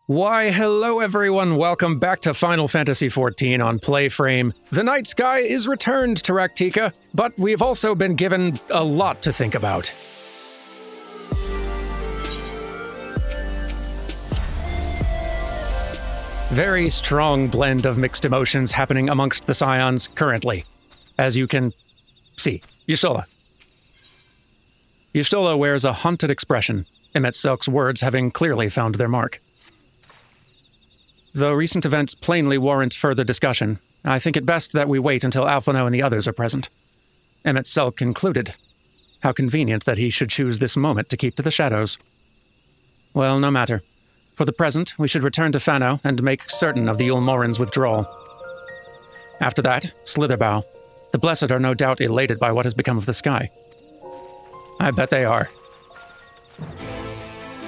Why, hello everyone, welcome back to Final Fantasy XIV on PlayFrame. The night sky is returned to Raktika, but we've also been given a lot to think about. Very strong blend of mixed emotions happening amongst the Scions currently, as you can see. Y'shtola wears a haunted expression, Emet-Selk's words having clearly found their mark. Though recent events plainly warrant further discussion, I think it best that we wait until Alphino and the others are present. Emet-Selk concluded. How convenient that he should choose this moment to keep to the shadows. Well, no matter. For the present, we should return to Fano and make certain of the Ulmoran's withdrawal. After that, Slitherbow. The Blessed are no doubt elated by what has become of the sky. I bet they are.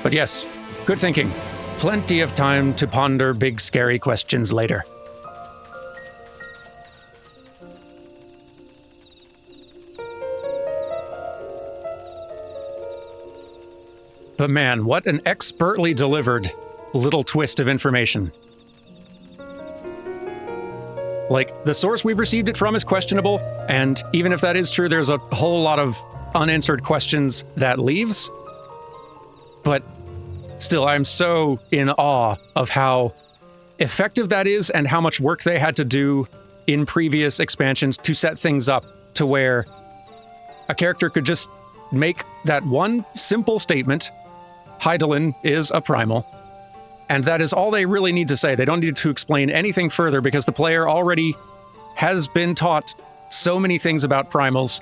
But yes, good thinking. Plenty of time to ponder big, scary questions later. But man, what an expertly delivered little twist of information. Like, the source we've received it from is questionable, and even if that is true, there's a whole lot of unanswered questions that leaves. But still, I'm so in awe of how effective that is and how much work they had to do in previous expansions to set things up to where a character could just make that one simple statement, Hydaelyn is a primal, and that is all they really need to say. They don't need to explain anything further because the player already has been taught so many things about primals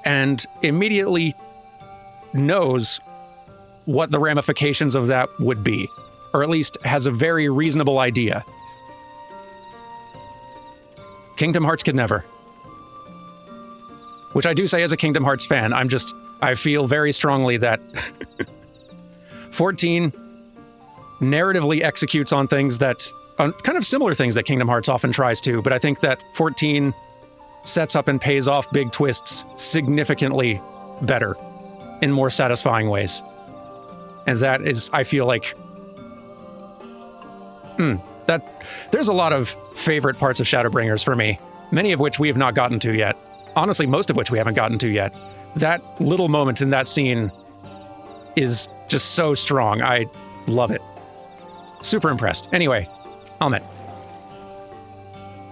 and immediately knows what the ramifications of that would be, or at least has a very reasonable idea. Kingdom Hearts could never. Which I do say as a Kingdom Hearts fan, I feel very strongly that 14 narratively executes on things that, on kind of similar things that Kingdom Hearts often tries to, but I think that 14 sets up and pays off big twists significantly better, in more satisfying ways. And that is, I feel like, that there's a lot of favorite parts of Shadowbringers for me, many of which we have not gotten to yet. Honestly, most of which we haven't gotten to yet. That little moment in that scene is just so strong. I love it. Super impressed. Anyway, Almet,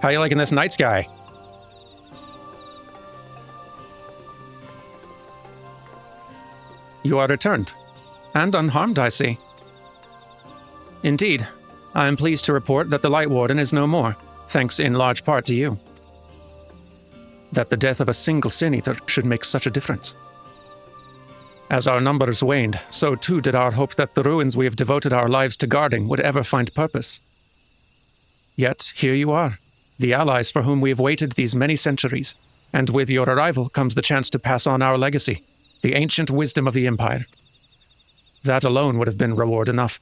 how you liking this night sky? You are returned. And unharmed, I see. Indeed, I am pleased to report that the Light Warden is no more, thanks in large part to you. That the death of a single Sin Eater should make such a difference. As our numbers waned, so too did our hope that the ruins we have devoted our lives to guarding would ever find purpose. Yet, here you are, the allies for whom we have waited these many centuries, and with your arrival comes the chance to pass on our legacy, the ancient wisdom of the Empire. That alone would have been reward enough.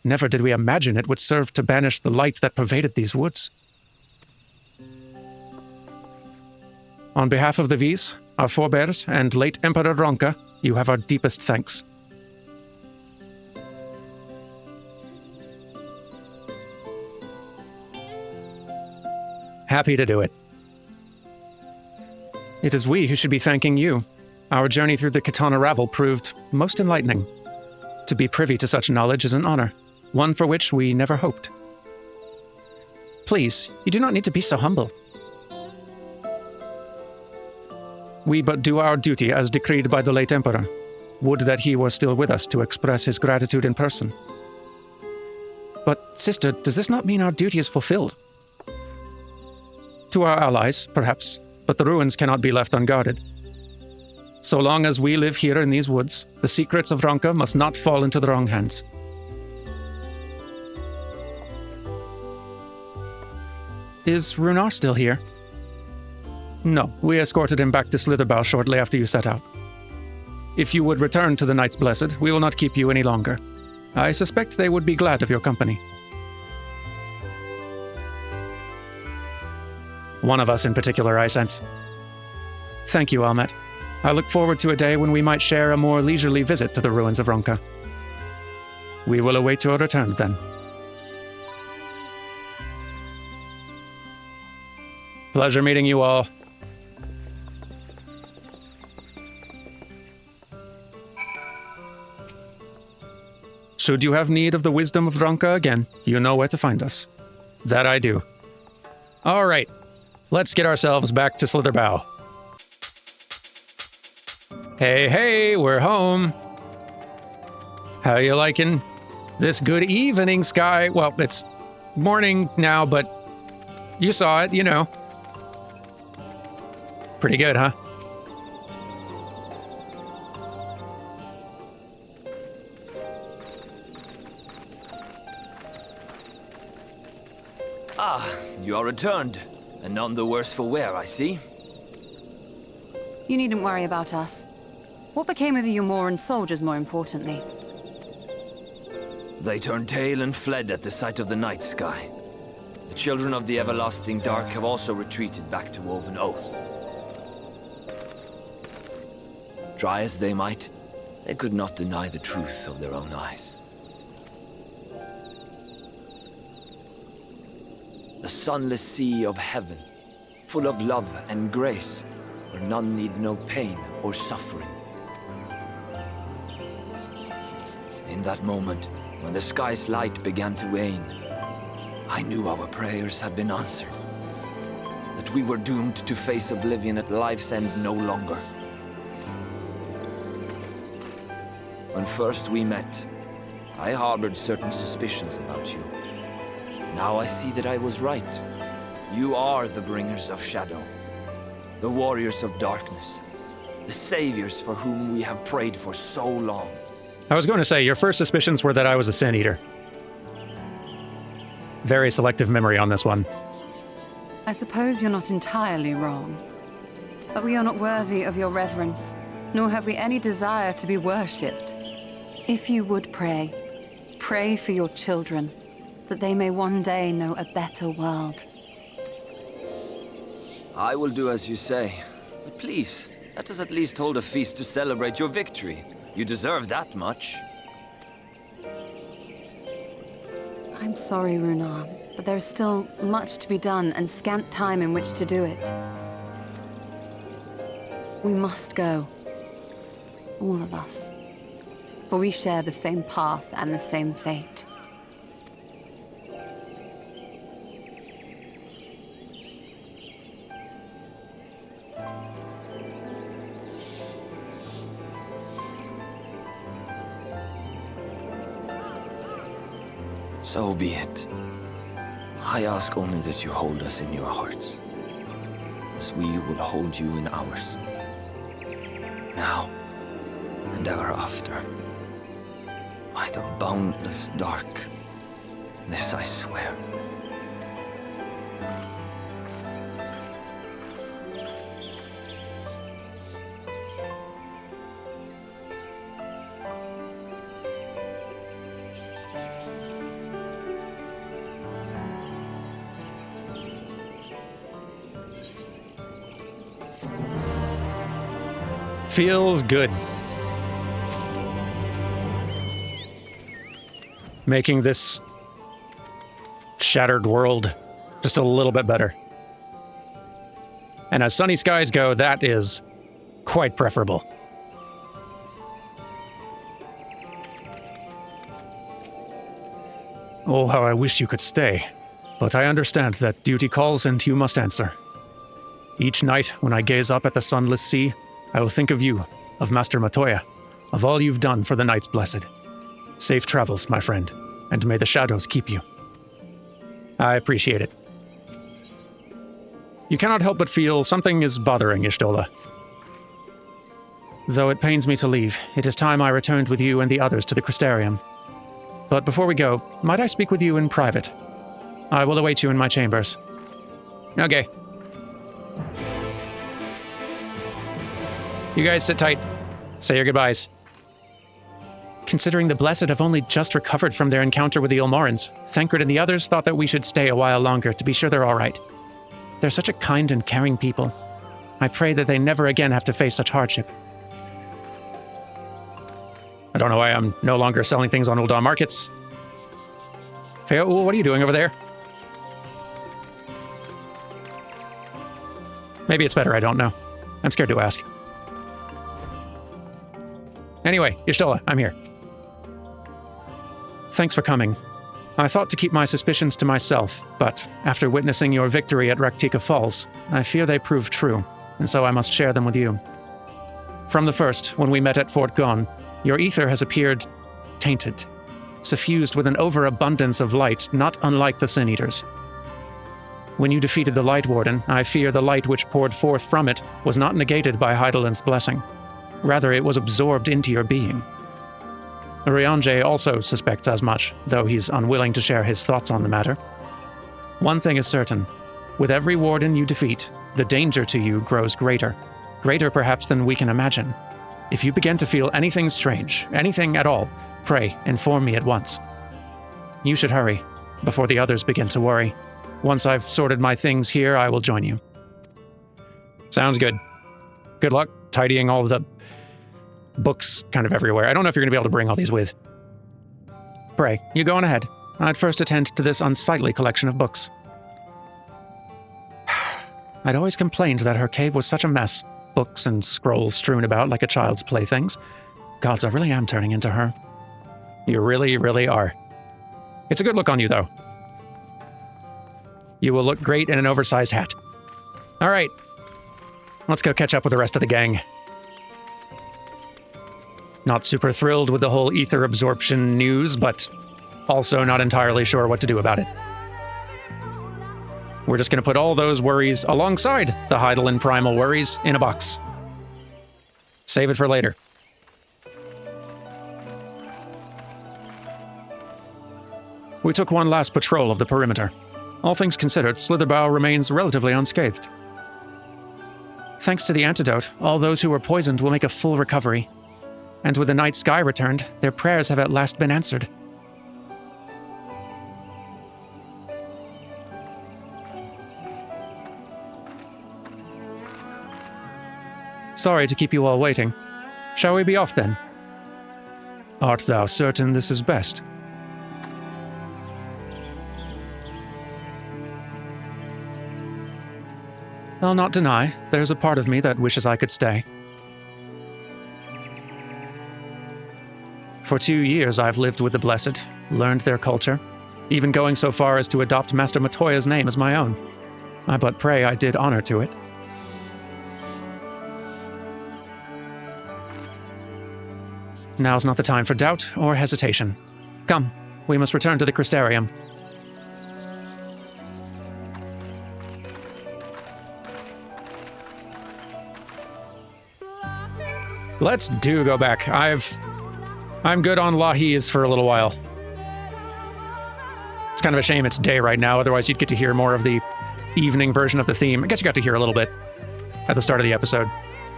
Never did we imagine it would serve to banish the light that pervaded these woods. On behalf of the V's, our forebears, and late Emperor Ronka, you have our deepest thanks. Happy to do it. It is we who should be thanking you. Our journey through the Katana Ravel proved most enlightening. To be privy to such knowledge is an honor, one for which we never hoped. Please, you do not need to be so humble. We but do our duty as decreed by the late Emperor. Would that he were still with us to express his gratitude in person. But, sister, does this not mean our duty is fulfilled? To our allies, perhaps, but the ruins cannot be left unguarded. So long as we live here in these woods, the secrets of Ronka must not fall into the wrong hands. Is Runar still here? No, we escorted him back to Slitherbow shortly after you set out. If you would return to the Knights Blessed, we will not keep you any longer. I suspect they would be glad of your company. One of us in particular, I sense. Thank you, Almet. I look forward to a day when we might share a more leisurely visit to the ruins of Ronka. We will await your return, then. Pleasure meeting you all. Should you have need of the wisdom of Dranka again, you know where to find us. That I do. All right, let's get ourselves back to Slitherbow. Hey, we're home. How you liking this good evening sky? Well, it's morning now, but you saw it, you know. Pretty good, huh? Ah, you are returned, and none the worse for wear, I see. You needn't worry about us. What became of the Umoran soldiers, more importantly? They turned tail and fled at the sight of the night sky. The children of the everlasting dark have also retreated back to Woven Oath. Try as they might, they could not deny the truth of their own eyes. The sunless sea of heaven, full of love and grace, where none need know pain or suffering. In that moment, when the sky's light began to wane, I knew our prayers had been answered. That we were doomed to face oblivion at life's end no longer. When first we met, I harbored certain suspicions about you. Now I see that I was right. You are the bringers of shadow, the warriors of darkness, the saviors for whom we have prayed for so long. I was going to say, your first suspicions were that I was a sin eater. Very selective memory on this one. I suppose you're not entirely wrong. But we are not worthy of your reverence, nor have we any desire to be worshipped. If you would pray, pray for your children, that they may one day know a better world. I will do as you say, but please, let us at least hold a feast to celebrate your victory. You deserve that much. I'm sorry, Runar, but there is still much to be done and scant time in which to do it. We must go. All of us. For we share the same path and the same fate. So be it. I ask only that you hold us in your hearts, as we will hold you in ours. Now, and ever after. By the boundless dark, this I swear. Feels good. Making this shattered world just a little bit better. And as sunny skies go, that is quite preferable. Oh, how I wish you could stay. But I understand that duty calls and you must answer. Each night, when I gaze up at the sunless sea, I will think of you, of Master Matoya, of all you've done for the Knights Blessed. Safe travels, my friend, and may the shadows keep you. I appreciate it. You cannot help but feel something is bothering Ishtola. Though it pains me to leave, it is time I returned with you and the others to the Crystarium. But before we go, might I speak with you in private? I will await you in my chambers. Okay. You guys sit tight. Say your goodbyes. Considering the Blessed have only just recovered from their encounter with the Ilmarins, Thancred and the others thought that we should stay a while longer to be sure they're all right. They're such a kind and caring people. I pray that they never again have to face such hardship. I don't know why I'm no longer selling things on Ul'dah markets. Feo'ul, what are you doing over there? Maybe it's better I don't know. I'm scared to ask. Anyway, Y'shtola, I'm here. Thanks for coming. I thought to keep my suspicions to myself, but after witnessing your victory at Raktika Falls, I fear they proved true, and so I must share them with you. From the first, when we met at Fort Gon, your ether has appeared tainted, suffused with an overabundance of light not unlike the Sin Eaters. When you defeated the Light Warden, I fear the light which poured forth from it was not negated by Hydaelyn's blessing. Rather, it was absorbed into your being. Urianger also suspects as much, though he's unwilling to share his thoughts on the matter. One thing is certain. With every warden you defeat, the danger to you grows greater. Greater perhaps than we can imagine. If you begin to feel anything strange, anything at all, pray, inform me at once. You should hurry, before the others begin to worry. Once I've sorted my things here, I will join you. Sounds good. Good luck tidying all the books kind of everywhere. I don't know if you're going to be able to bring all these with. Pray, you go on ahead. I'd first attend to this unsightly collection of books. I'd always complained that her cave was such a mess. Books and scrolls strewn about like a child's playthings. Gods, I really am turning into her. You really, really are. It's a good look on you, though. You will look great in an oversized hat. All right. Let's go catch up with the rest of the gang. Not super thrilled with the whole ether absorption news, but also not entirely sure what to do about it. We're just going to put all those worries alongside the Hydaelyn primal worries in a box. Save it for later. We took one last patrol of the perimeter. All things considered, Slitherbough remains relatively unscathed. Thanks to the antidote, all those who were poisoned will make a full recovery. And with the night sky returned, their prayers have at last been answered. Sorry to keep you all waiting. Shall we be off then? Art thou certain this is best? I'll not deny, there's a part of me that wishes I could stay. For 2 years I've lived with the Blessed, learned their culture, even going so far as to adopt Master Matoya's name as my own. I but pray I did honor to it. Now's not the time for doubt or hesitation. Come, we must return to the Crystarium. Let's go back. I'm good on Lahiz for a little while. It's kind of a shame it's day right now, otherwise you'd get to hear more of the evening version of the theme. I guess you got to hear a little bit at the start of the episode.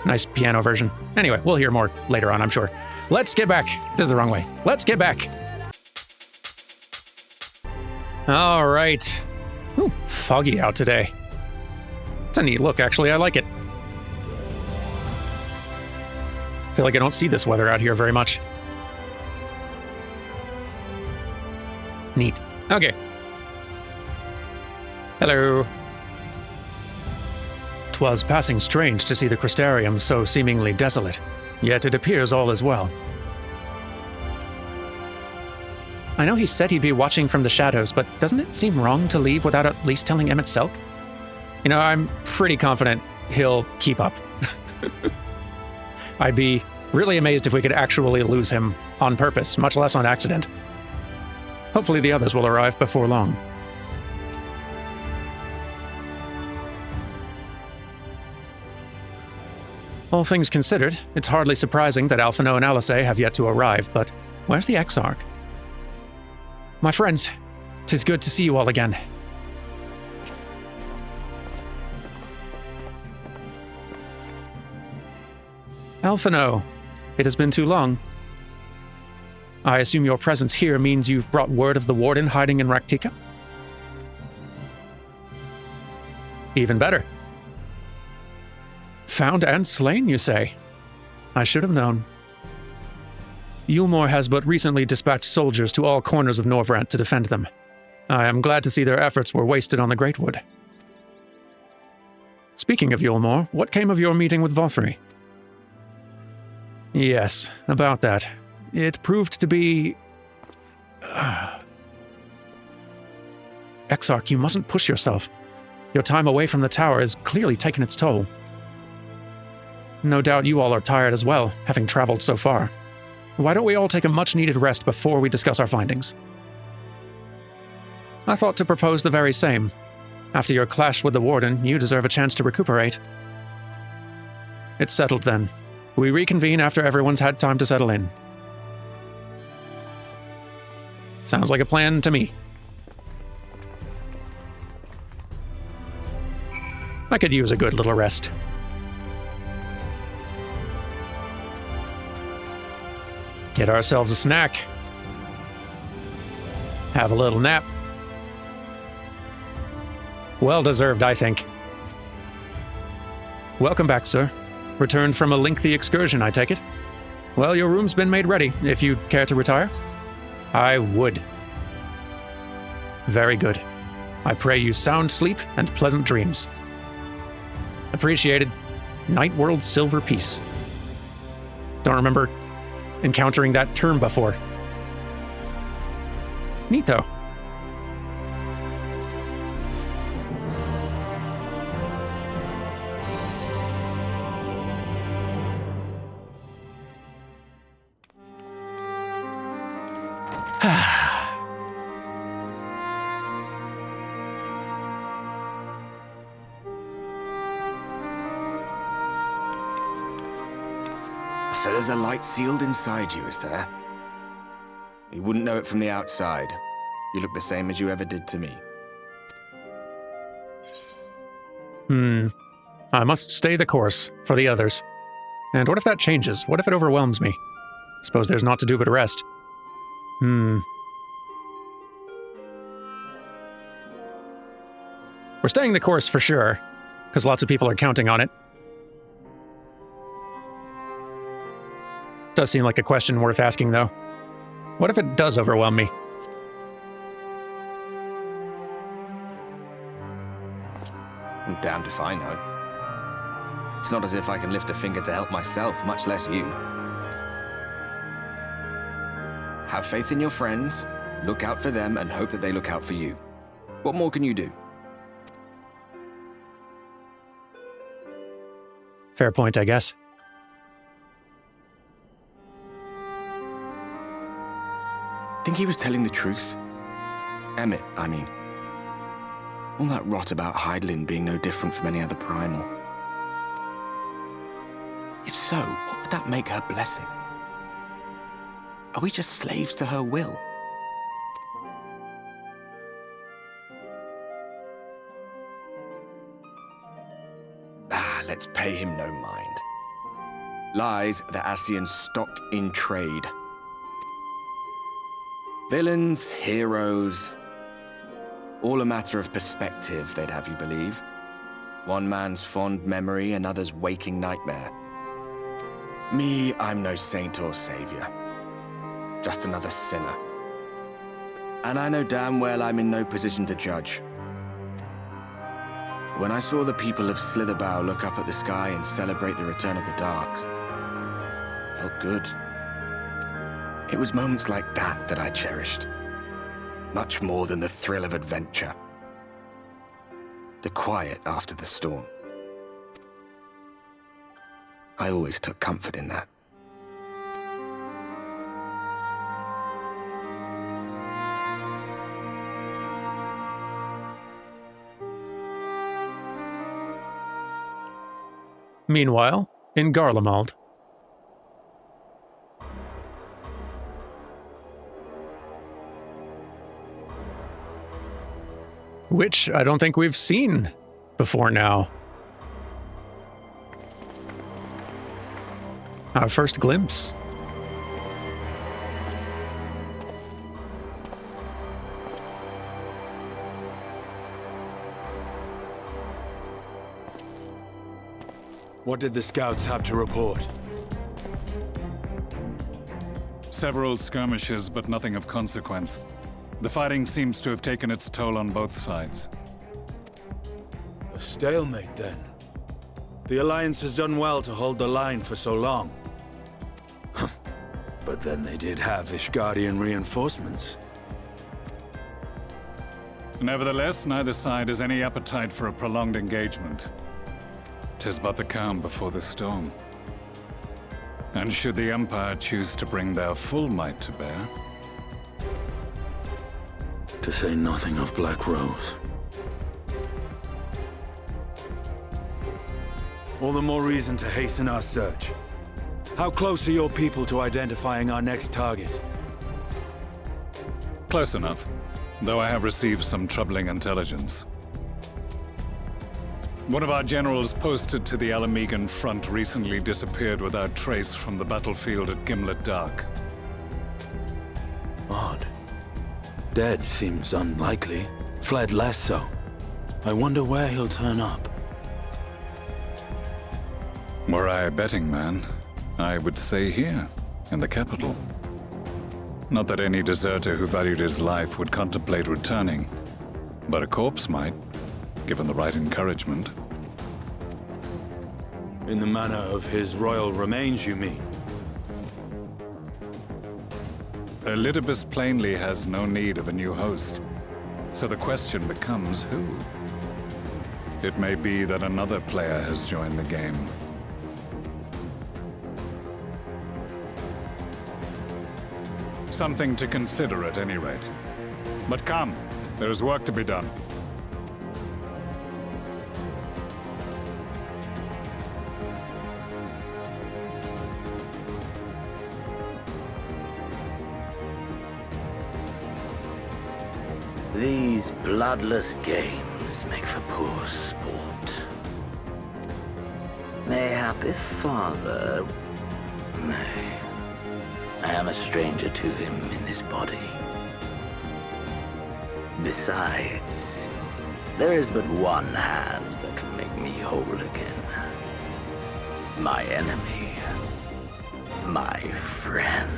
Nice piano version. Anyway, we'll hear more later on, I'm sure. Let's get back. This is the wrong way. Let's get back. All right. Ooh, foggy out today. It's a neat look, actually. I like it. I feel like I don't see this weather out here very much. Neat. Okay. Hello. 'Twas passing strange to see the Crystarium so seemingly desolate, yet it appears all is well. I know he said he'd be watching from the shadows, but doesn't it seem wrong to leave without at least telling Emmett Selk? You know, I'm pretty confident he'll keep up. I'd be really amazed if we could actually lose him on purpose, much less on accident. Hopefully the others will arrive before long. All things considered, it's hardly surprising that Alphino and Alice have yet to arrive, but where's the Exarch? My friends, 'tis good to see you all again. Alphino, it has been too long. I assume your presence here means you've brought word of the Warden hiding in Raktika? Even better. Found and slain, you say? I should have known. Eulmore has but recently dispatched soldiers to all corners of Norvrant to defend them. I am glad to see their efforts were wasted on the Greatwood. Speaking of Yulmore, what came of your meeting with Vothri? Yes, about that. It proved to be... Exarch, you mustn't push yourself. Your time away from the tower has clearly taken its toll. No doubt you all are tired as well, having traveled so far. Why don't we all take a much-needed rest before we discuss our findings? I thought to propose the very same. After your clash with the Warden, you deserve a chance to recuperate. It's settled then. We reconvene after everyone's had time to settle in. Sounds like a plan to me. I could use a good little rest. Get ourselves a snack. Have a little nap. Well deserved, I think. Welcome back, sir. Returned from a lengthy excursion, I take it? Well, your room's been made ready, if you'd care to retire. I would. Very good. I pray you sound sleep and pleasant dreams. Appreciated. Nightworld Silver Piece. Don't remember encountering that term before. Neat, though. So there's a light sealed inside you, is there? You wouldn't know it from the outside. You look the same as you ever did to me. I must stay the course for the others. And what if that changes? What if it overwhelms me? Suppose there's naught to do but rest. We're staying the course for sure, because lots of people are counting on it. Does seem like a question worth asking, though. What if it does overwhelm me? I'm damned if I know. It's not as if I can lift a finger to help myself, much less you. Have faith in your friends, look out for them, and hope that they look out for you. What more can you do? Fair point, I guess. Think he was telling the truth? Emmett, I mean. All that rot about Hydaelyn being no different from any other primal. If so, what would that make her blessing? Are we just slaves to her will? Let's pay him no mind. Lies the Ascian stock in trade. Villains, heroes, all a matter of perspective, they'd have you believe. One man's fond memory, another's waking nightmare. Me, I'm no saint or savior. Just another sinner. And I know damn well I'm in no position to judge. When I saw the people of Slitherbough look up at the sky and celebrate the return of the dark, felt good. It was moments like that that I cherished. Much more than the thrill of adventure. The quiet after the storm. I always took comfort in that. Meanwhile, in Garlemald. Which I don't think we've seen before now. Our first glimpse. What did the scouts have to report? Several skirmishes, but nothing of consequence. The fighting seems to have taken its toll on both sides. A stalemate, then. The Alliance has done well to hold the line for so long. But then they did have Ishgardian reinforcements. Nevertheless, neither side has any appetite for a prolonged engagement. 'Tis but the calm before the storm. And should the Empire choose to bring their full might to bear, To say nothing of Black Rose. All the more reason to hasten our search. How close are your people to identifying our next target? close enough, though I have received some troubling intelligence. One of our generals posted to the Alamegan front recently disappeared without trace from the battlefield at Gimlet Dark. Odd. Dead seems unlikely. Fled less so. I wonder where he'll turn up. Were I a betting man, I would say here, in the capital. Not that any deserter who valued his life would contemplate returning, but a corpse might, given the right encouragement. In the manner of his royal remains, you mean? Elidibus plainly has no need of a new host, so the question becomes who? It may be that another player has joined the game. Something to consider at any rate. But come, there is work to be done. These bloodless games make for poor sport. Mayhap if father may. I am a stranger to him in this body. Besides, there is but one hand that can make me whole again. My enemy. My friend.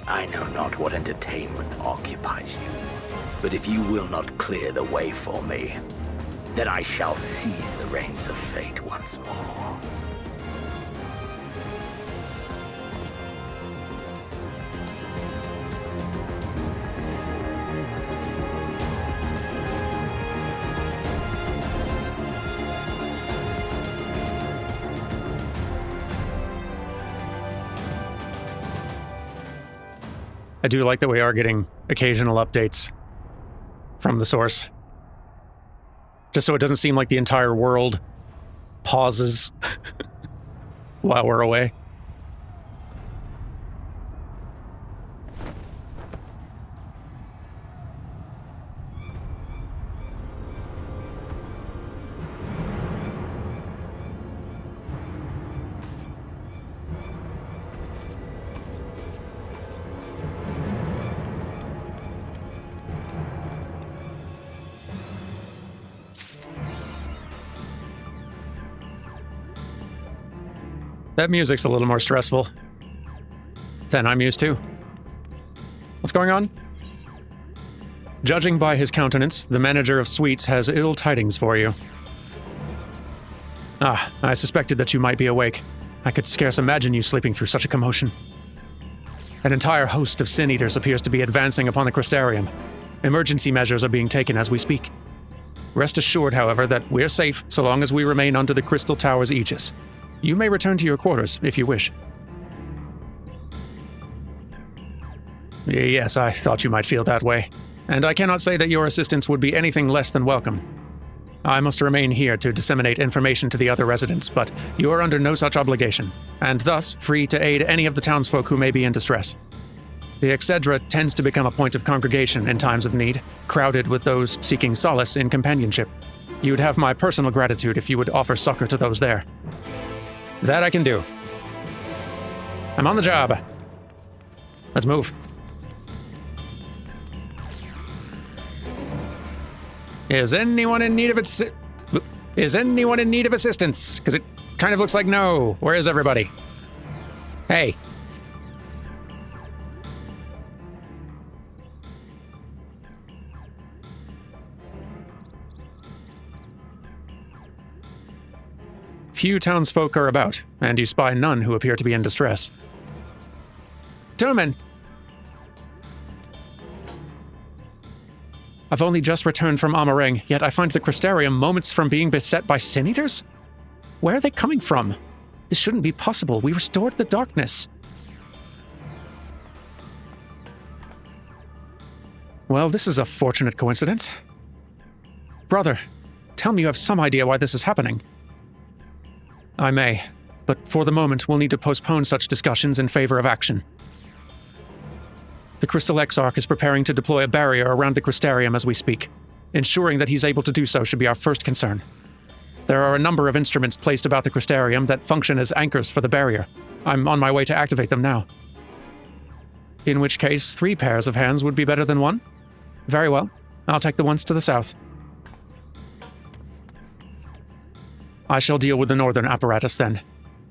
I know not what entertainment occupies you, but if you will not clear the way for me, then I shall seize the reins of fate once more. I do like that we are getting occasional updates from the source. Just so it doesn't seem like the entire world pauses while we're away. That music's a little more stressful than I'm used to. What's going on? Judging by his countenance, the manager of suites has ill tidings for you. Ah, I suspected that you might be awake. I could scarce imagine you sleeping through such a commotion. An entire host of Sin Eaters appears to be advancing upon the Crystarium. Emergency measures are being taken as we speak. Rest assured, however, that we're safe so long as we remain under the Crystal Tower's aegis. You may return to your quarters, if you wish. Yes, I thought you might feel that way. And I cannot say that your assistance would be anything less than welcome. I must remain here to disseminate information to the other residents, but you are under no such obligation, and thus free to aid any of the townsfolk who may be in distress. The XIV tends to become a point of congregation in times of need, crowded with those seeking solace in companionship. You would have my personal gratitude if you would offer succor to those there. That I can do. I'm on the job. Let's move. Is anyone in need of assistance? Because it kind of looks like no. Where is everybody? Hey. Few townsfolk are about, and you spy none who appear to be in distress. Gentlemen! I've only just returned from Amareng, yet I find the Crystarium moments from being beset by sin-eaters? Where are they coming from? This shouldn't be possible. We restored the darkness. Well, this is a fortunate coincidence. Brother, tell me you have some idea why this is happening. I may, but for the moment we'll need to postpone such discussions in favor of action. The Crystal Exarch is preparing to deploy a barrier around the Crystarium as we speak. Ensuring that he's able to do so should be our first concern. There are a number of instruments placed about the Crystarium that function as anchors for the barrier. I'm on my way to activate them now. In which case, 3 pairs of hands would be better than 1? Very well. I'll take the ones to the south. I shall deal with the northern apparatus then.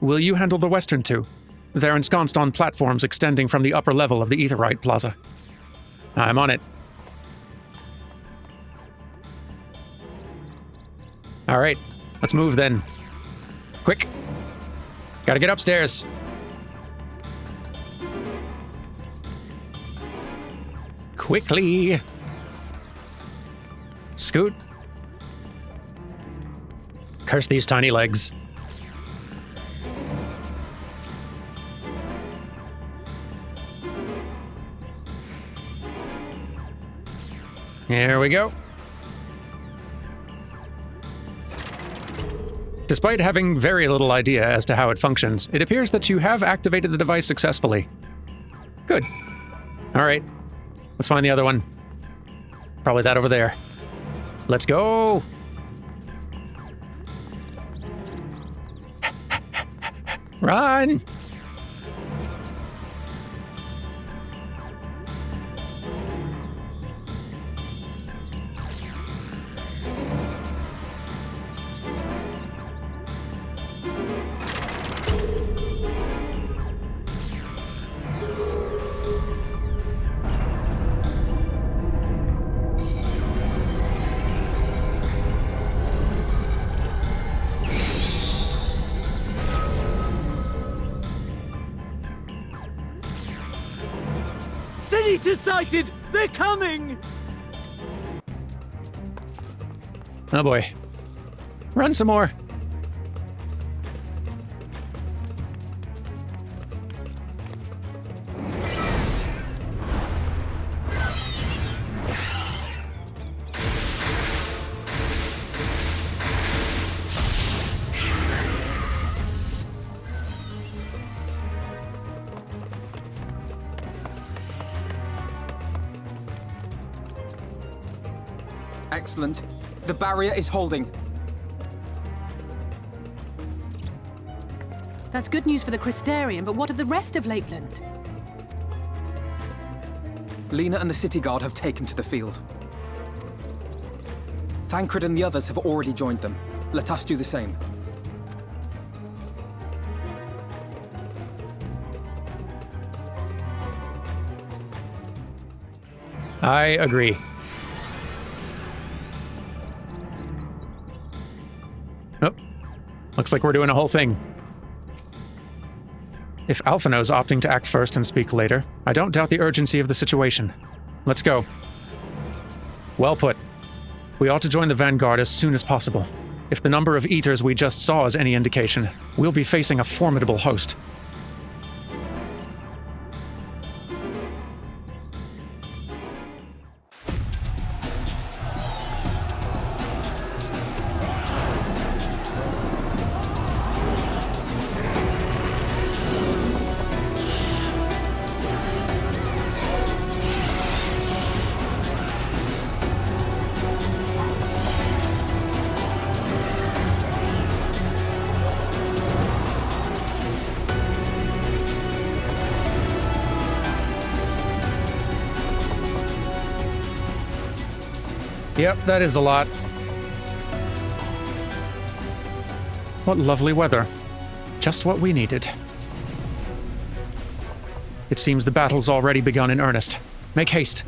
Will you handle the western 2? They're ensconced on platforms extending from the upper level of the Aetheryte Plaza. I'm on it. All right, let's move then. Quick. Gotta get upstairs. Quickly. Scoot. Curse these tiny legs. Here we go. Despite having very little idea as to how it functions, it appears that you have activated the device successfully. Good. All right. Let's find the other one. Probably that over there. Let's go! Run! Sin-Eater sighted! They're coming! Oh boy. Run some more. Excellent. The barrier is holding. That's good news for the Crystarium, but what of the rest of Lakeland? Lena and the City Guard have taken to the field. Thancred and the others have already joined them. Let us do the same. I agree. Oh, looks like we're doing a whole thing. If Alphino's opting to act first and speak later, I don't doubt the urgency of the situation. Let's go. Well put. We ought to join the vanguard as soon as possible. If the number of Eaters we just saw is any indication, we'll be facing a formidable host. Yep, that is a lot. What lovely weather. Just what we needed. It seems the battle's already begun in earnest. Make haste.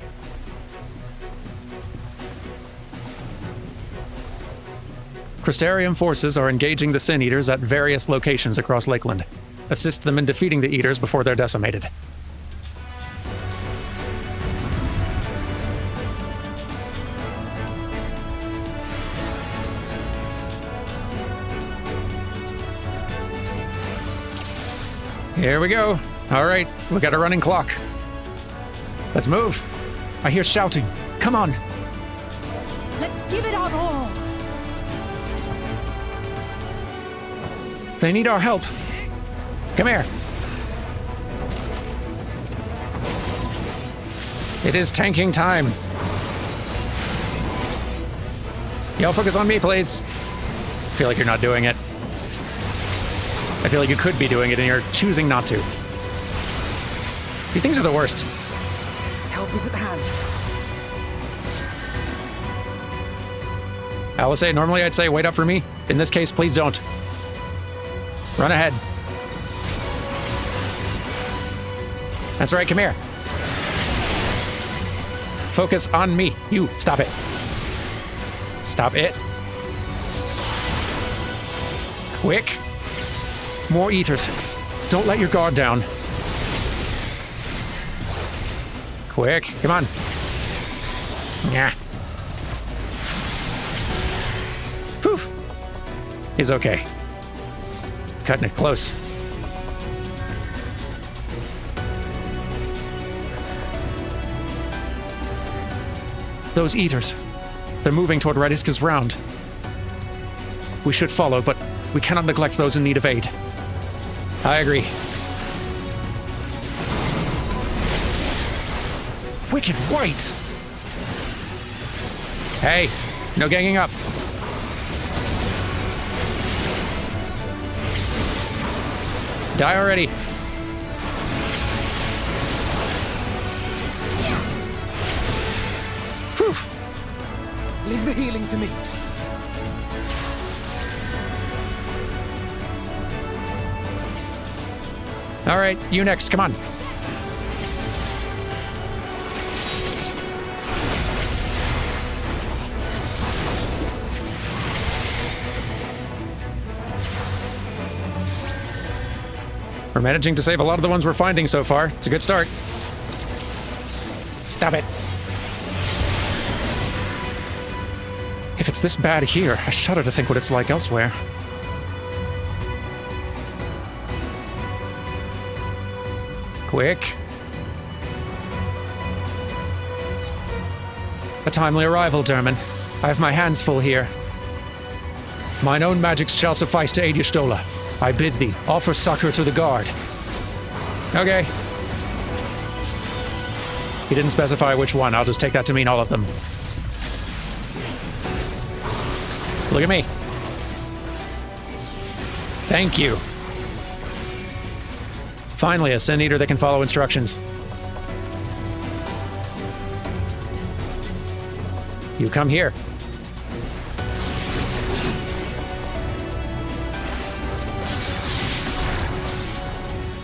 Crystarium forces are engaging the Sin Eaters at various locations across Lakeland. Assist them in defeating the Eaters before they're decimated. Here we go. All right, we got a running clock. Let's move. I hear shouting. Come on. Let's give it our all. They need our help. Come here. It is tanking time. Y'all focus on me, please. I feel like you're not doing it. I feel like you could be doing it and you're choosing not to. These things are the worst. Help is at hand. Alice, normally I'd say wait up for me. In this case, please don't. Run ahead. That's right, come here. Focus on me. You, stop it. Stop it. Quick. More Eaters. Don't let your guard down. Quick, come on. Yeah. Whew. He's okay. Cutting it close. Those Eaters. They're moving toward Rediska's round. We should follow, but we cannot neglect those in need of aid. I agree. Wicked White! Hey, no ganging up. Die already. Whew. Leave the healing to me. All right, you next, come on. We're managing to save a lot of the ones we're finding so far. It's a good start. Stop it. If it's this bad here, I shudder to think what it's like elsewhere. Quick. A timely arrival, Derman. I have my hands full here. Mine own magics shall suffice to aid Y'shtola. I bid thee, offer succor to the guard. Okay. He didn't specify which one. I'll just take that to mean all of them. Look at me. Thank you. Finally, a Sin Eater that can follow instructions. You come here.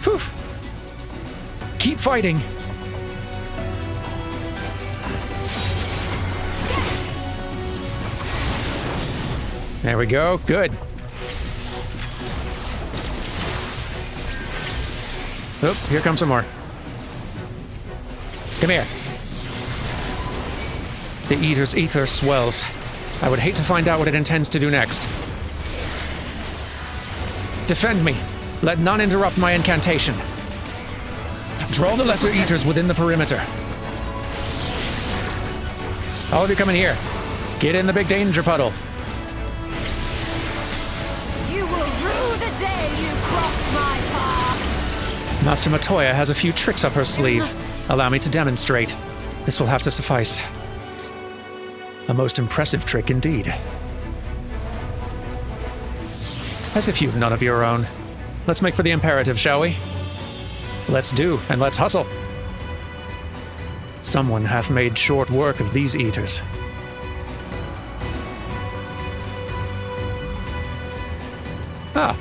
Whew. Keep fighting. There we go. Good. Oop, here comes some more. Come here. The Eater's ether swells. I would hate to find out what it intends to do next. Defend me. Let none interrupt my incantation. Draw the lesser Eaters within the perimeter. All of you come in here. Get in the big danger puddle. You will rue the day you cross my path. Master Matoya has a few tricks up her sleeve. Allow me to demonstrate. This will have to suffice. A most impressive trick indeed. As if you've none of your own. Let's make for the imperative, shall we? Let's do, and let's hustle. Someone hath made short work of these Eaters. Ah.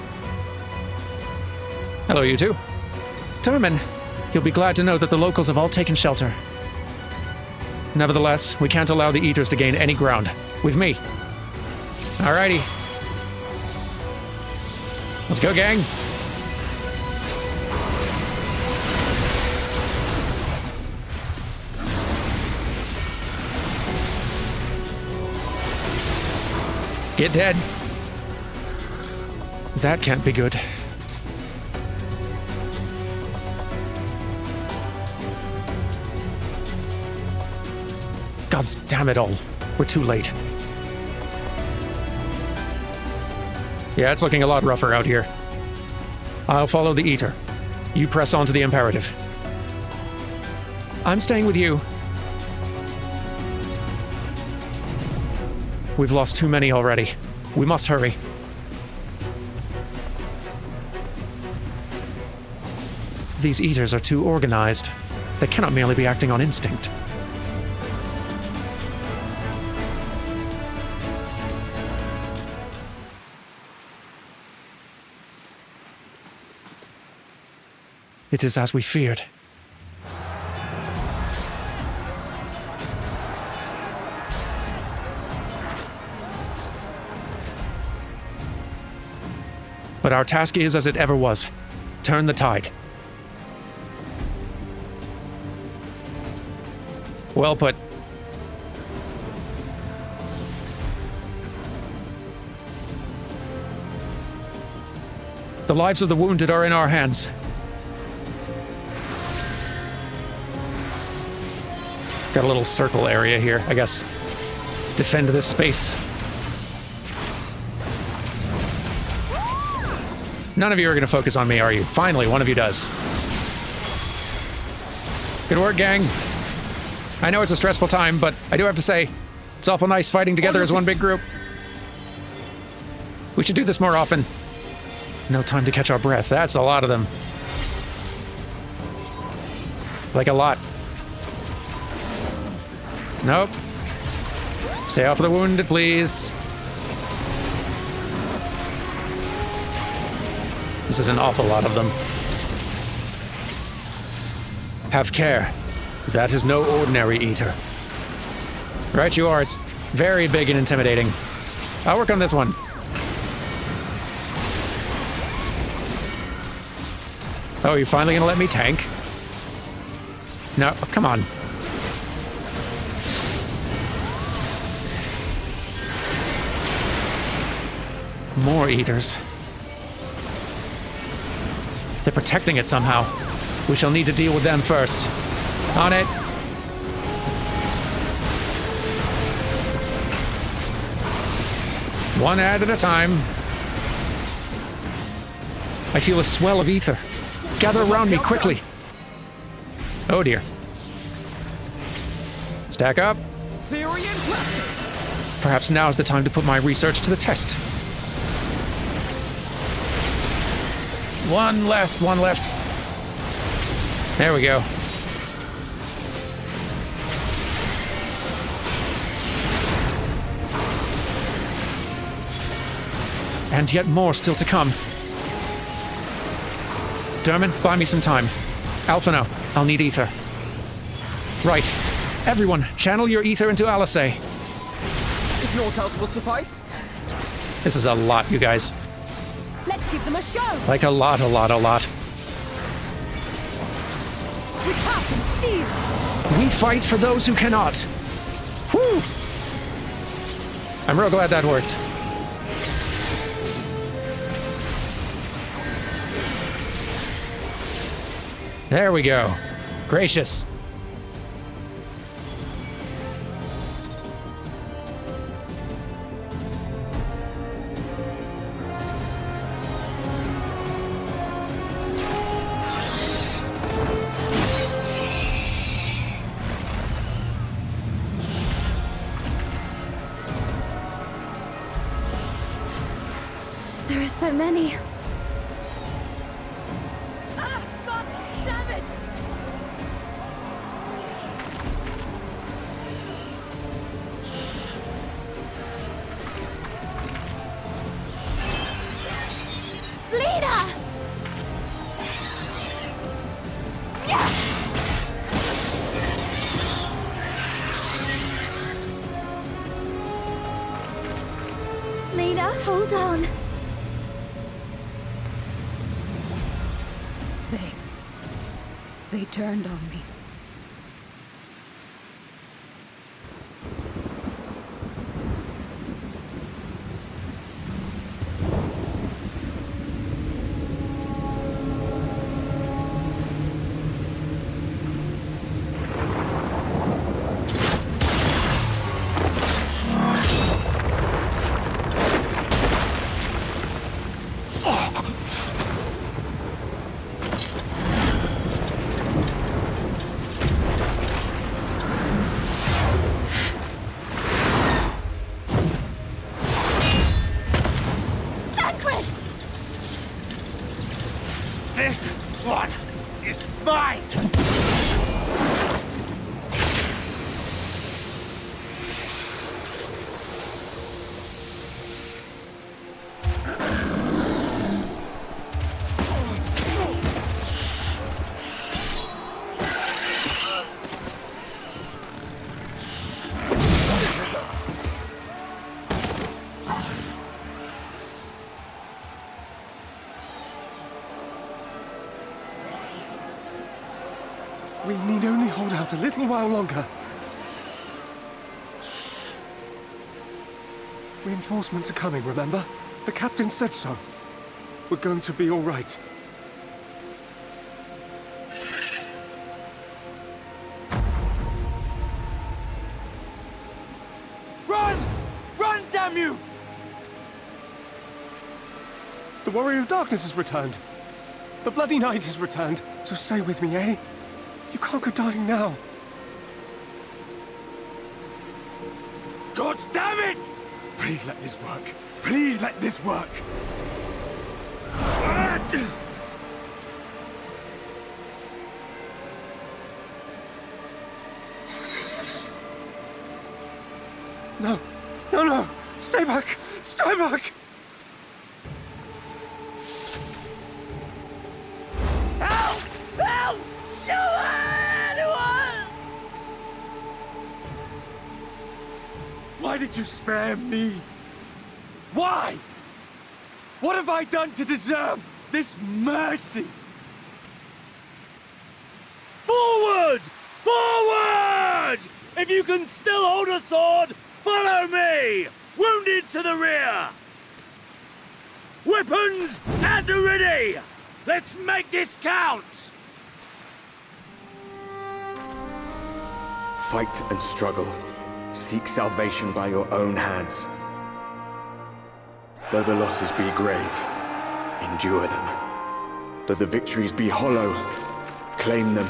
Hello, you two. Derman, you'll be glad to know that the locals have all taken shelter. Nevertheless, we can't allow the Eaters to gain any ground. With me. Alrighty. Let's go, gang. Get dead. That can't be good. God damn it all. We're too late. Yeah, it's looking a lot rougher out here. I'll follow the Eater. You press on to the imperative. I'm staying with you. We've lost too many already. We must hurry. These Eaters are too organized. They cannot merely be acting on instinct. It is as we feared. But our task is as it ever was. Turn the tide. Well put. The lives of the wounded are in our hands. Got a little circle area here, I guess. Defend this space. None of you are going to focus on me, are you? Finally, one of you does. Good work, gang. I know it's a stressful time, but I do have to say, it's awful nice fighting together as one big group. We should do this more often. No time to catch our breath. That's a lot of them. Like a lot. Nope. Stay off of the wounded, please. This is an awful lot of them. Have care. That is no ordinary Eater. Right you are. It's very big and intimidating. I'll work on this one. Oh, you finally gonna let me tank? No, come on. More Eaters. They're protecting it somehow. We shall need to deal with them first. On it. One ad at a time. I feel a swell of ether. Gather around me quickly. Oh dear. Stack up. Theory and practice. Perhaps now is the time to put my research to the test. One left. There we go. And yet more still to come. Dermot, buy me some time. Alphino, I'll need ether. Right. Everyone, channel your ether into Alice. If Nortals will suffice. This is a lot, you guys. Let's give them a show. Like a lot. We carp and steal. We fight for those who cannot. Whew. I'm real glad that worked. There we go. Gracious. There are so many. Ah, God damn it! Leader! Yeah! Leader, hold on. They turned on me. This one is mine! We need only hold out a little while longer. Reinforcements are coming, remember? The captain said so. We're going to be all right. Run! Run, damn you! The Warrior of Darkness has returned. The Bloody Knight has returned. So stay with me, eh? You can't go dying now. God damn it! Please let this work. Please let this work. No. No, no. Stay back. Stay back. Help! Help! Anyone! Why did you spare me? Why? What have I done to deserve this mercy? Forward! Forward! If you can still hold a sword, follow me! Wounded to the rear! Weapons at the ready! Let's make this count! Fight and struggle. Seek salvation by your own hands. Though the losses be grave, endure them. Though the victories be hollow, claim them.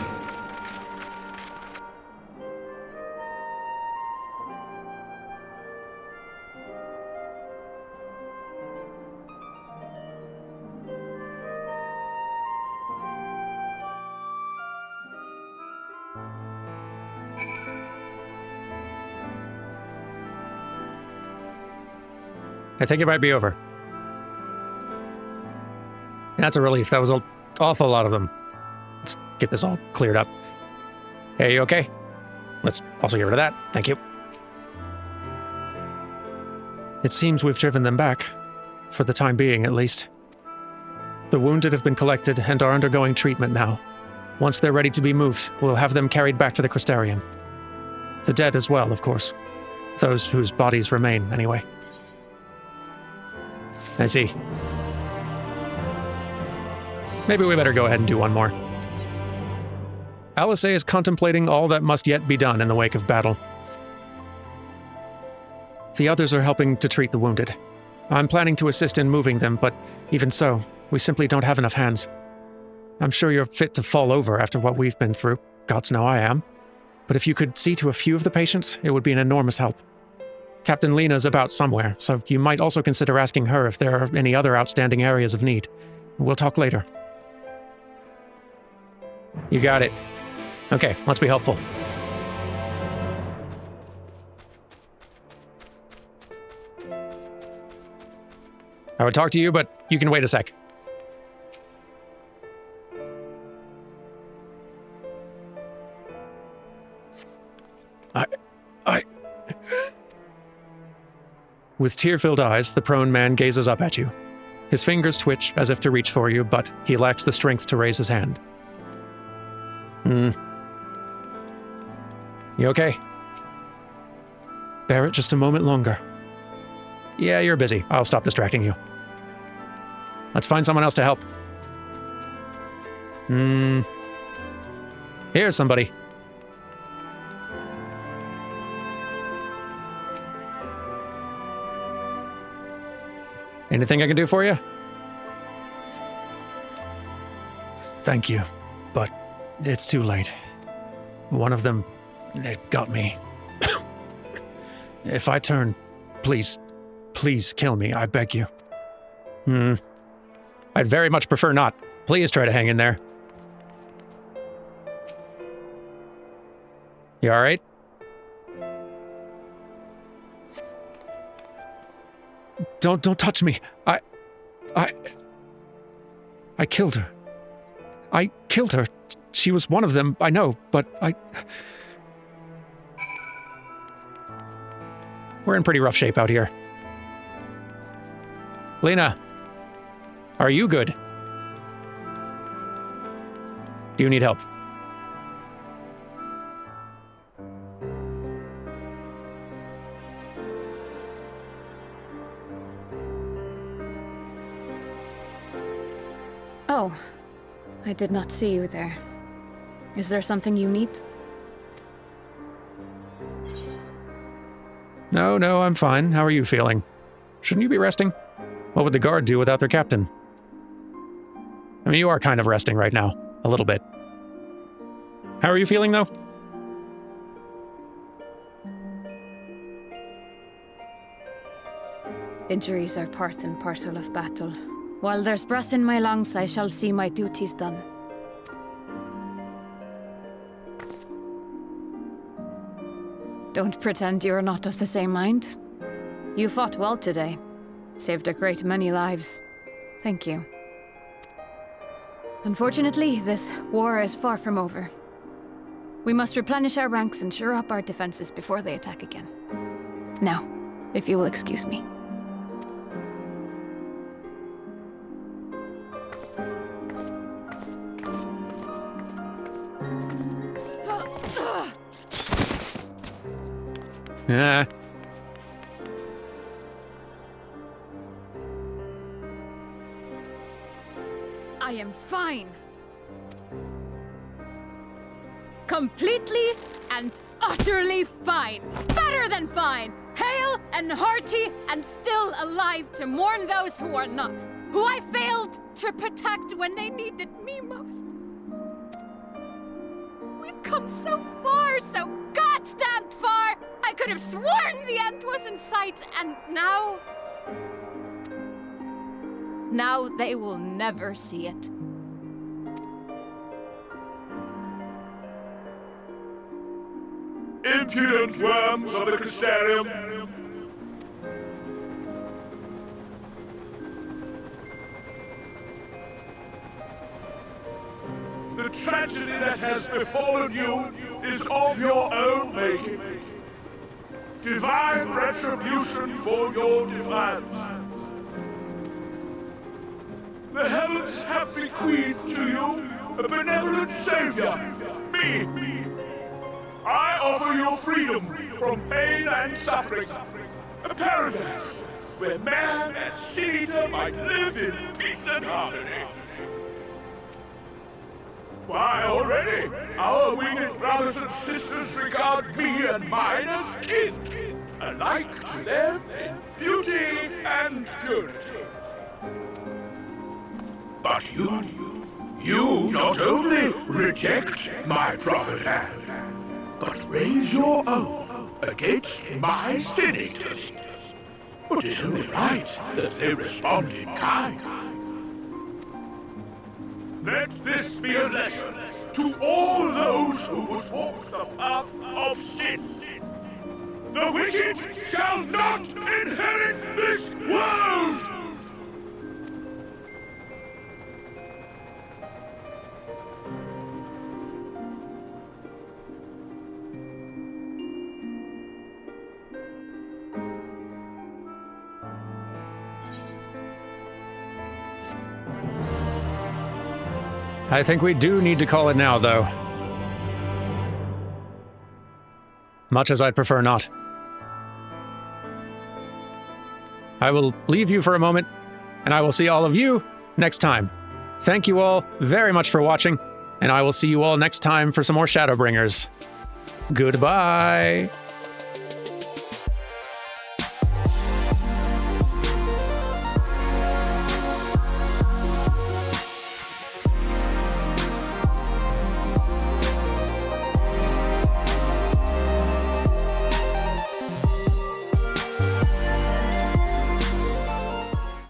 I think it might be over. That's a relief. That was an awful lot of them. Let's get this all cleared up. Hey, you okay? Let's also get rid of that. Thank you. It seems we've driven them back. For the time being, at least. The wounded have been collected and are undergoing treatment now. Once they're ready to be moved, we'll have them carried back to the Crystarium. The dead as well, of course. Those whose bodies remain, anyway. I see. Maybe we better go ahead and do one more. Alice is contemplating all that must yet be done in the wake of battle. The others are helping to treat the wounded. I'm planning to assist in moving them, but even so, we simply don't have enough hands. I'm sure you're fit to fall over after what we've been through. Gods know I am. But if you could see to a few of the patients, it would be an enormous help. Captain Lena's about somewhere, so you might also consider asking her if there are any other outstanding areas of need. We'll talk later. You got it. Okay, let's be helpful. I would talk to you, but you can wait a sec. With tear-filled eyes, the prone man gazes up at you. His fingers twitch as if to reach for you, but he lacks the strength to raise his hand. You okay? Bear it just a moment longer. Yeah, you're busy. I'll stop distracting you. Let's find someone else to help. Here's somebody. Anything I can do for you? Thank you, but it's too late. One of them, it got me. If I turn, please kill me, I beg you. I'd very much prefer not. Please try to hang in there. You all right? Don't touch me. I killed her. I killed her. She was one of them, I know, but we're in pretty rough shape out here. Lena, are you good? Do you need help? Oh, I did not see you there. Is there something you need? No, I'm fine. How are you feeling? Shouldn't you be resting? What would the guard do without their captain? I mean, you are kind of resting right now. A little bit. How are you feeling, though? Injuries are part and parcel of battle. While there's breath in my lungs, I shall see my duties done. Don't pretend you're not of the same mind. You fought well today. Saved a great many lives. Thank you. Unfortunately, this war is far from over. We must replenish our ranks and shore up our defenses before they attack again. Now, if you will excuse me. I am fine. Completely and utterly fine. Better than fine. Hale and hearty and still alive to mourn those who are not. Who I failed to protect when they needed me most. We've come so far, so goddamn far! I could have sworn the end was in sight, and now... Now they will never see it. Impudent worms of the Crystarium! The tragedy that has befallen you is of your own making. Divine retribution for your defiance. The heavens have bequeathed to you a benevolent savior, me. I offer you freedom from pain and suffering. A paradise where man and sin-eater might live in peace and harmony. Why, already, our winged brothers and sisters regard me and mine as kin, alike to them in beauty and purity. But you not only reject my prophet hand, but raise your own against my sin-eaters. But it's only right that they respond in kind. Let this be a lesson to all those who would walk the path of sin. The wicked shall not inherit this world! I think we do need to call it now, though. much as I'd prefer not. I will leave you for a moment, and I will see all of you next time. Thank you all very much for watching, and I will see you all next time for some more Shadowbringers. Goodbye!